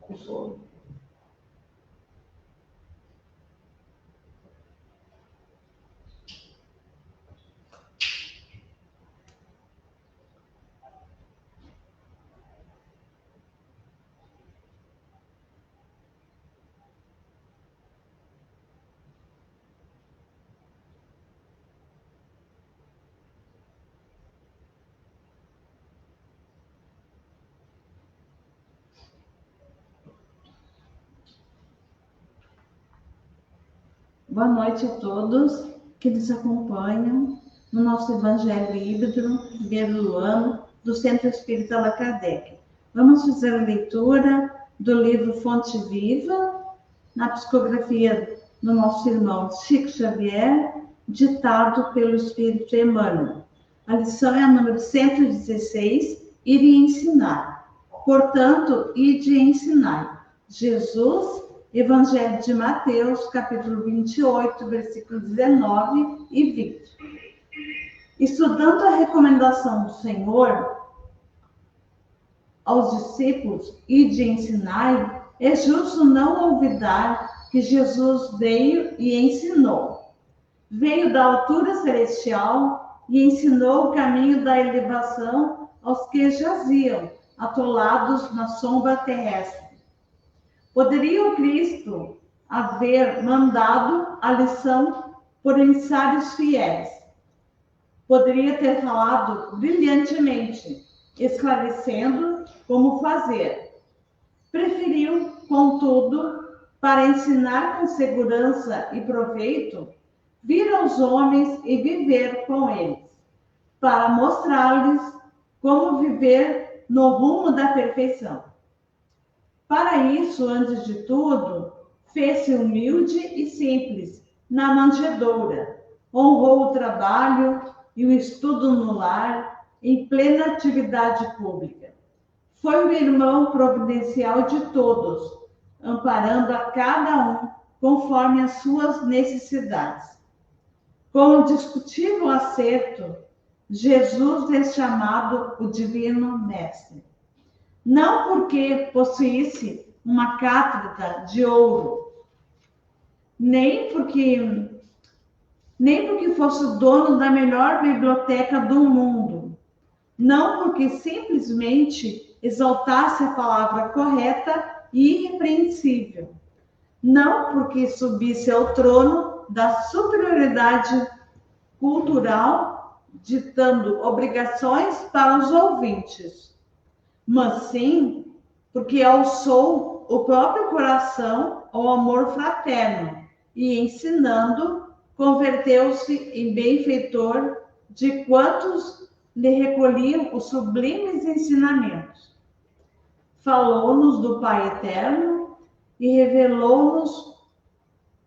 Com sono. Boa noite a todos que nos acompanham no nosso Evangelho Híbrido, primeiro do ano, do Centro Espírita Allan Kardec. Vamos fazer a leitura do livro Fonte Viva, na psicografia do nosso irmão Chico Xavier, ditado pelo Espírito Emmanuel. A lição é a número 116, ir e ensinar. Portanto, ide e ensinai. Jesus, Evangelho de Mateus, capítulo 28, versículos 19 e 20. Estudando a recomendação do Senhor aos discípulos, ide e ensinai, é justo não olvidar que Jesus veio e ensinou. Veio da altura celestial e ensinou o caminho da elevação aos que jaziam, atolados na sombra terrestre. Poderia o Cristo haver mandado a lição por emissários fiéis. Poderia ter falado brilhantemente, esclarecendo como fazer. Preferiu, contudo, para ensinar com segurança e proveito, vir aos homens e viver com eles, para mostrar-lhes como viver no rumo da perfeição. Para isso, antes de tudo, fez-se humilde e simples, na manjedoura, honrou o trabalho e o estudo no lar, em plena atividade pública. Foi o irmão providencial de todos, amparando a cada um conforme as suas necessidades. Com discutível acerto, Jesus é chamado o Divino Mestre. Não porque possuísse uma cátedra de ouro, nem porque fosse o dono da melhor biblioteca do mundo, não porque simplesmente exaltasse a palavra correta e irrepreensível, não porque subisse ao trono da superioridade cultural, ditando obrigações para os ouvintes, mas sim porque alçou o próprio coração ao amor fraterno e, ensinando, converteu-se em benfeitor de quantos lhe recolhiam os sublimes ensinamentos. Falou-nos do Pai Eterno e revelou-nos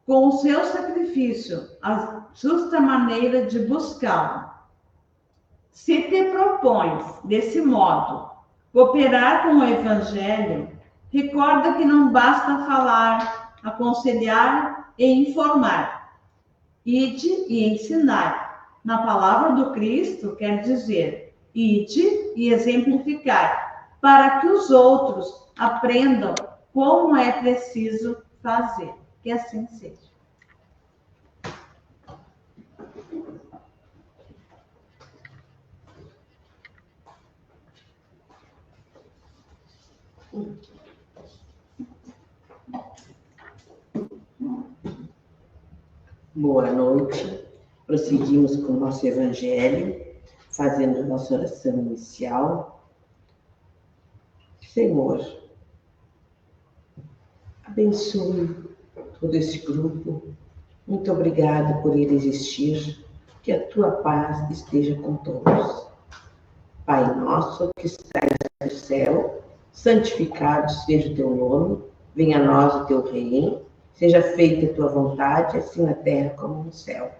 com o seu sacrifício a justa maneira de buscá-lo. Se te propões, desse modo, cooperar com o Evangelho, recorda que não basta falar, aconselhar e informar. Ide e ensinar. Na palavra do Cristo quer dizer, ide e exemplificar, para que os outros aprendam como é preciso fazer. Que assim seja. Boa noite. Prosseguimos com o nosso Evangelho, fazendo nossa oração inicial. Senhor, abençoe todo esse grupo. Muito obrigado por ele existir. Que a tua paz esteja com todos. Pai nosso que estás no céu, santificado seja o teu nome. Venha a nós o teu reino. Seja feita a tua vontade, assim na terra como no céu.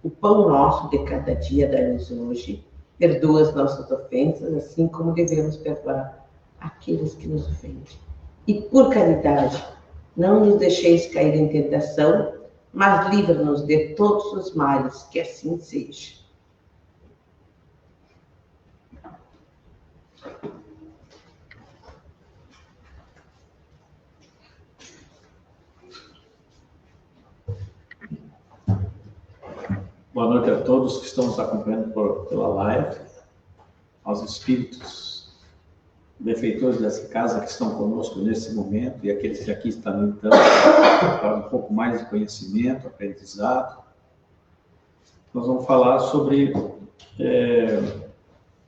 O pão nosso de cada dia dá-nos hoje. Perdoa as nossas ofensas, assim como devemos perdoar aqueles que nos ofendem. E por caridade, não nos deixeis cair em tentação, mas livra-nos de todos os males, que assim seja. Boa noite a todos que estão nos acompanhando pela live, aos espíritos benfeitores dessa casa que estão conosco nesse momento e aqueles que aqui estão então para um pouco mais de conhecimento, aprendizado. Nós vamos falar sobre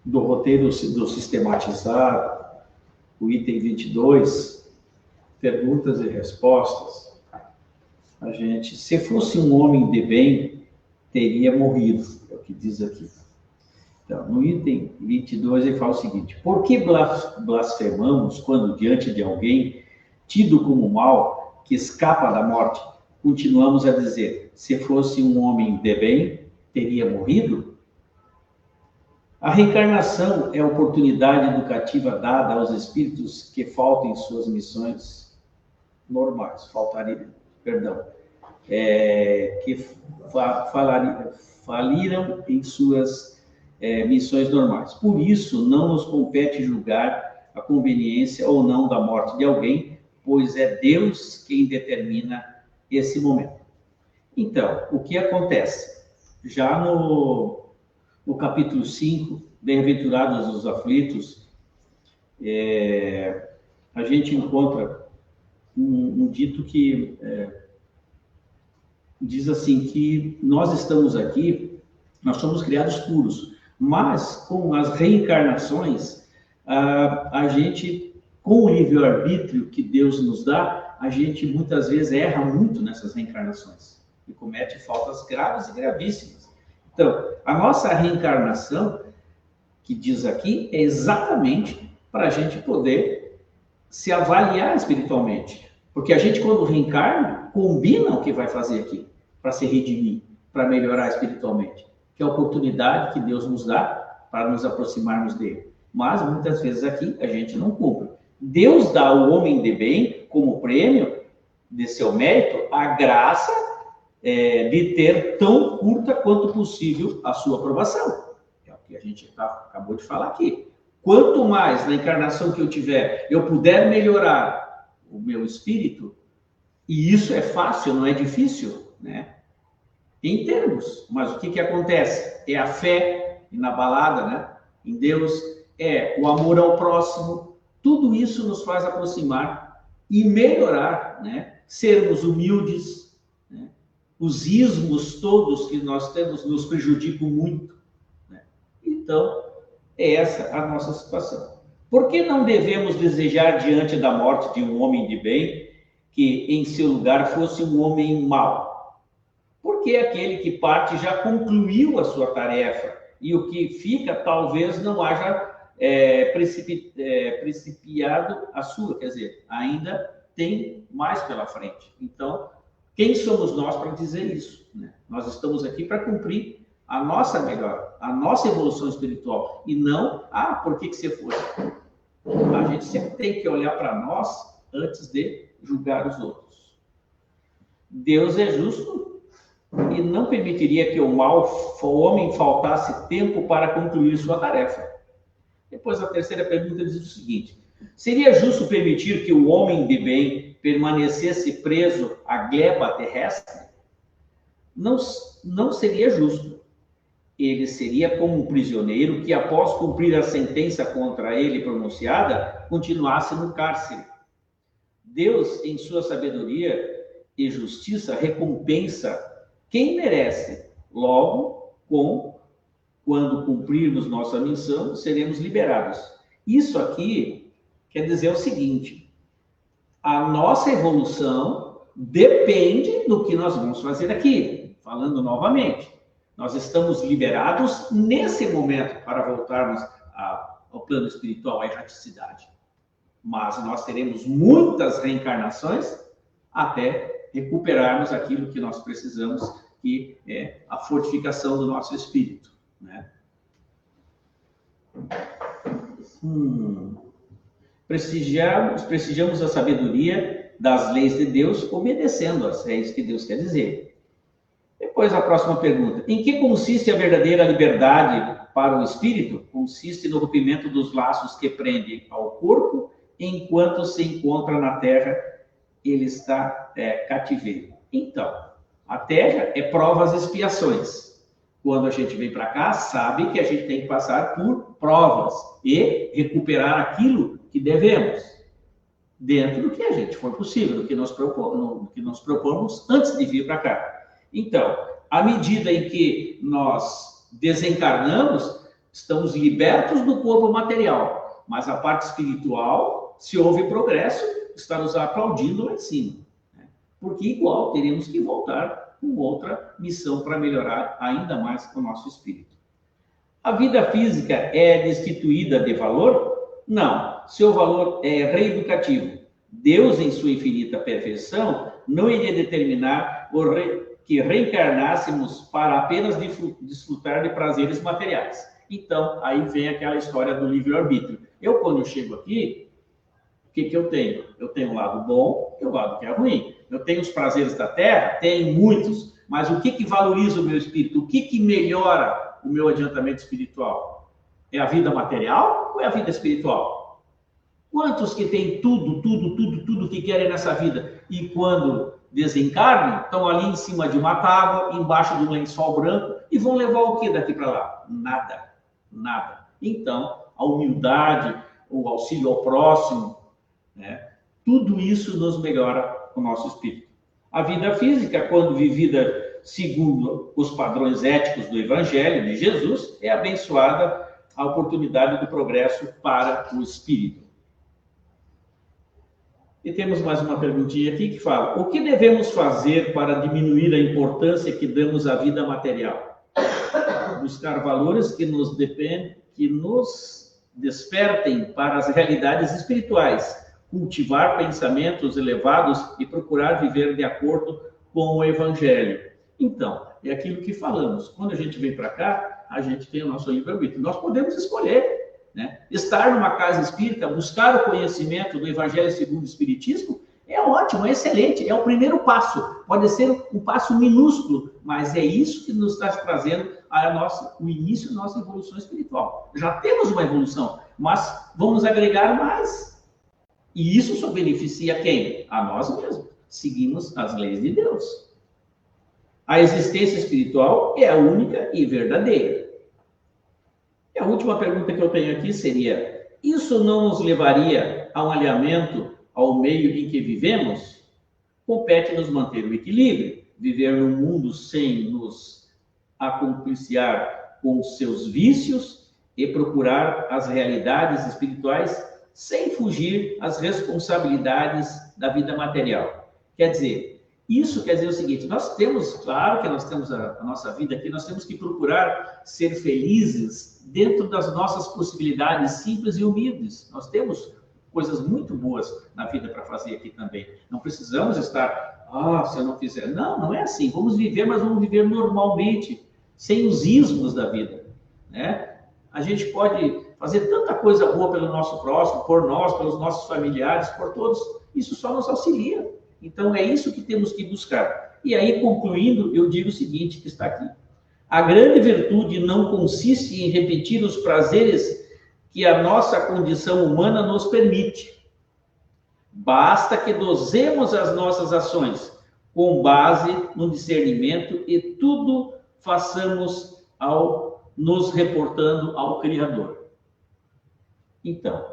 do roteiro do sistematizado, o item 22, perguntas e respostas. A gente, se fosse um homem de bem, teria morrido, é o que diz aqui. Então, no item 22, ele fala o seguinte: por que blasfemamos quando diante de alguém tido como mal, que escapa da morte, continuamos a dizer, se fosse um homem de bem, teria morrido? A reencarnação é a oportunidade educativa dada aos espíritos que faltam em suas missões normais, que faliram em suas missões normais. Por isso, não nos compete julgar a conveniência ou não da morte de alguém, pois é Deus quem determina esse momento. Então, o que acontece? Já no capítulo 5, Bem-aventurados os aflitos, a gente encontra um dito que diz assim, que nós estamos aqui, nós somos criados puros, mas com as reencarnações, a gente, com o livre-arbítrio que Deus nos dá, a gente muitas vezes erra muito nessas reencarnações e comete faltas graves e gravíssimas. Então, a nossa reencarnação, que diz aqui, é exatamente para a gente poder se avaliar espiritualmente. Porque a gente, quando reencarna, combina o que vai fazer aqui para se redimir, para melhorar espiritualmente, que é a oportunidade que Deus nos dá para nos aproximarmos dele. Mas, muitas vezes aqui, a gente não cumpre. Deus dá ao homem de bem, como prêmio de seu mérito, a graça de ter tão curta quanto possível a sua aprovação. É o que a gente acabou de falar aqui. Quanto mais na encarnação que eu tiver, eu puder melhorar o meu espírito, e isso é fácil, não é difícil, né? Em termos, mas o que acontece? É a fé inabalada, né? Em Deus, é o amor ao próximo, tudo isso nos faz aproximar e melhorar, né? Sermos humildes, né? Os ismos todos que nós temos nos prejudicam muito, né? Então, é essa a nossa situação. Por que não devemos desejar diante da morte de um homem de bem que em seu lugar fosse um homem mau? Porque aquele que parte já concluiu a sua tarefa e o que fica talvez não haja principiado a sua, quer dizer, ainda tem mais pela frente. Então, quem somos nós para dizer isso, né? Nós estamos aqui para cumprir a nossa melhora, a nossa evolução espiritual, e não, por que você foi? A gente sempre tem que olhar para nós antes de julgar os outros. Deus é justo e não permitiria que o homem faltasse tempo para concluir sua tarefa. Depois, a terceira pergunta diz o seguinte: seria justo permitir que o homem de bem permanecesse preso à gleba terrestre? Não seria justo. Ele seria como um prisioneiro que, após cumprir a sentença contra ele pronunciada, continuasse no cárcere. Deus, em sua sabedoria e justiça, recompensa quem merece. Logo, quando cumprirmos nossa missão, seremos liberados. Isso aqui quer dizer o seguinte: a nossa evolução depende do que nós vamos fazer aqui. Falando novamente, nós estamos liberados nesse momento para voltarmos ao plano espiritual, à erraticidade. Mas nós teremos muitas reencarnações até recuperarmos aquilo que nós precisamos, que é a fortificação do nosso espírito, né? Prestigiamos a sabedoria das leis de Deus, obedecendo-as. É isso que Deus quer dizer. Depois, a próxima pergunta: em que consiste a verdadeira liberdade para o espírito? Consiste no rompimento dos laços que prendem ao corpo enquanto se encontra na terra, ele está cativeiro. Então, a terra é provas e expiações. quando a gente vem para cá, sabe que a gente tem que passar por provas e recuperar aquilo que devemos, dentro do que a gente for possível, do que nós propomos antes de vir para cá. Então, à medida em que nós desencarnamos, estamos libertos do corpo material, mas a parte espiritual, se houve progresso, está nos aplaudindo lá em cima, né? Porque igual teremos que voltar com outra missão para melhorar ainda mais o nosso espírito. A vida física é destituída de valor? Não. Seu valor é reeducativo. Deus, em sua infinita perfeição, não iria determinar que reencarnássemos para apenas desfrutar de prazeres materiais. Então, aí vem aquela história do livre-arbítrio. Eu, quando eu chego aqui, o que eu tenho? Eu tenho um lado bom e o lado que é ruim. Eu tenho os prazeres da terra? Tenho muitos. Mas o que valoriza o meu espírito? O que melhora o meu adiantamento espiritual? É a vida material ou é a vida espiritual? Quantos que têm tudo que querem nessa vida e quando desencarnam, estão ali em cima de uma tábua, embaixo de um lençol branco e vão levar o que daqui para lá? Nada, nada. Então, a humildade, o auxílio ao próximo, né? Tudo isso nos melhora o nosso espírito. A vida física, quando vivida segundo os padrões éticos do Evangelho de Jesus, é abençoada a oportunidade do progresso para o espírito. E temos mais uma perguntinha aqui que fala: o que devemos fazer para diminuir a importância que damos à vida material? Buscar valores que nos despertem para as realidades espirituais, cultivar pensamentos elevados e procurar viver de acordo com o Evangelho. Então, é aquilo que falamos. Quando a gente vem para cá, a gente tem o nosso livre-arbítrio. Nós podemos escolher, né? Estar numa casa espírita, buscar o conhecimento do Evangelho segundo o Espiritismo, é ótimo, é excelente, é o primeiro passo. Pode ser um passo minúsculo, mas é isso que nos está trazendo o início da nossa evolução espiritual. Já temos uma evolução, mas vamos agregar mais. E isso só beneficia quem? A nós mesmos. Seguimos as leis de Deus. A existência espiritual é a única e verdadeira. E a última pergunta que eu tenho aqui seria: isso não nos levaria a um alinhamento ao meio em que vivemos? Compete-nos manter o equilíbrio, viver num mundo sem nos acompliciar com seus vícios e procurar as realidades espirituais sem fugir às responsabilidades da vida material. Quer dizer, isso quer dizer o seguinte: nós temos, claro que nós temos a nossa vida aqui, nós temos que procurar ser felizes dentro das nossas possibilidades simples e humildes. Nós temos coisas muito boas na vida para fazer aqui também. Não precisamos estar, se eu não fizer. Não, não é assim. Vamos viver, mas vamos viver normalmente, sem os ismos da vida, né? A gente pode fazer tanta coisa boa pelo nosso próximo, por nós, pelos nossos familiares, por todos. Isso só nos auxilia. Então, é isso que temos que buscar. E aí, concluindo, eu digo o seguinte, que está aqui: a grande virtude não consiste em repetir os prazeres que a nossa condição humana nos permite. Basta que dosemos as nossas ações com base no discernimento e tudo façamos nos reportando ao Criador. Então,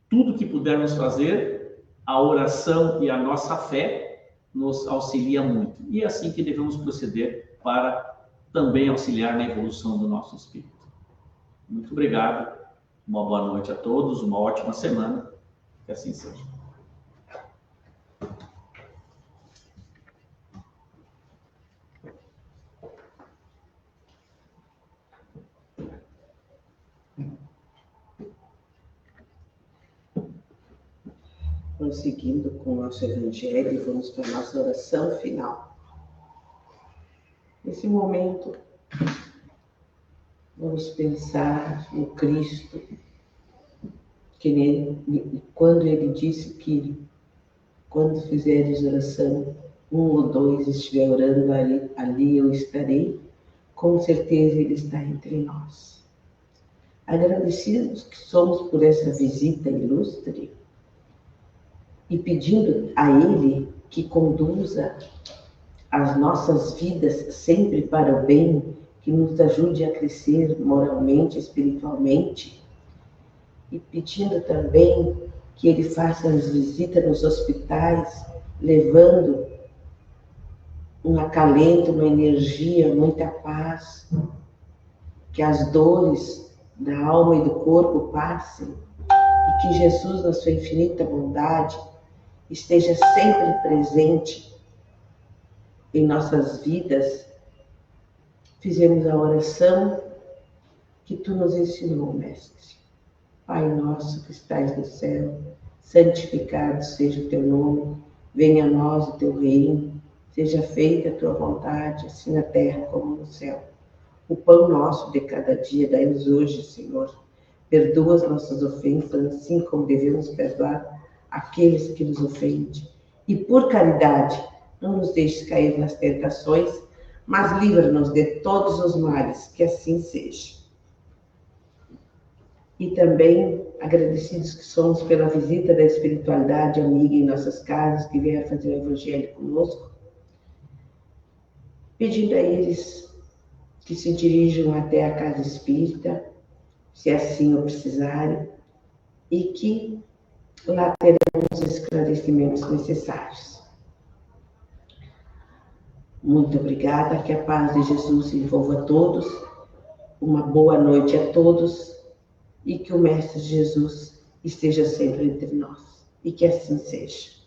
tudo que pudermos fazer, a oração e a nossa fé nos auxilia muito. E é assim que devemos proceder para também auxiliar na evolução do nosso espírito. Muito obrigado, uma boa noite a todos, uma ótima semana, que assim seja. Prosseguindo com o nosso Evangelho, vamos para a nossa oração final. Nesse momento, vamos pensar no Cristo, quando ele disse que, quando fizeres oração, 1 ou 2 estiver orando, ali eu estarei, com certeza ele está entre nós. Agradecidos que somos por essa visita ilustre, e pedindo a Ele que conduza as nossas vidas sempre para o bem, que nos ajude a crescer moralmente, espiritualmente, e pedindo também que Ele faça as visitas nos hospitais, levando um acalento, uma energia, muita paz, que as dores da alma e do corpo passem, e que Jesus, na sua infinita bondade, esteja sempre presente em nossas vidas. Fizemos a oração que Tu nos ensinou, Mestre. Pai nosso que estais no céu, santificado seja o Teu nome, venha a nós o Teu reino, seja feita a Tua vontade, assim na terra como no céu. O pão nosso de cada dia dai-nos hoje, Senhor. Perdoa as nossas ofensas, assim como devemos perdoar aqueles que nos ofendem. E por caridade, não nos deixes cair nas tentações, mas livra-nos de todos os males, que assim seja. E também agradecidos que somos pela visita da espiritualidade amiga em nossas casas, que vier fazer o Evangelho conosco, pedindo a eles que se dirijam até a casa espírita, se assim o precisarem, e que lá terão os esclarecimentos necessários. Muito obrigada, que a paz de Jesus envolva todos, uma boa noite a todos, e que o Mestre Jesus esteja sempre entre nós, e que assim seja.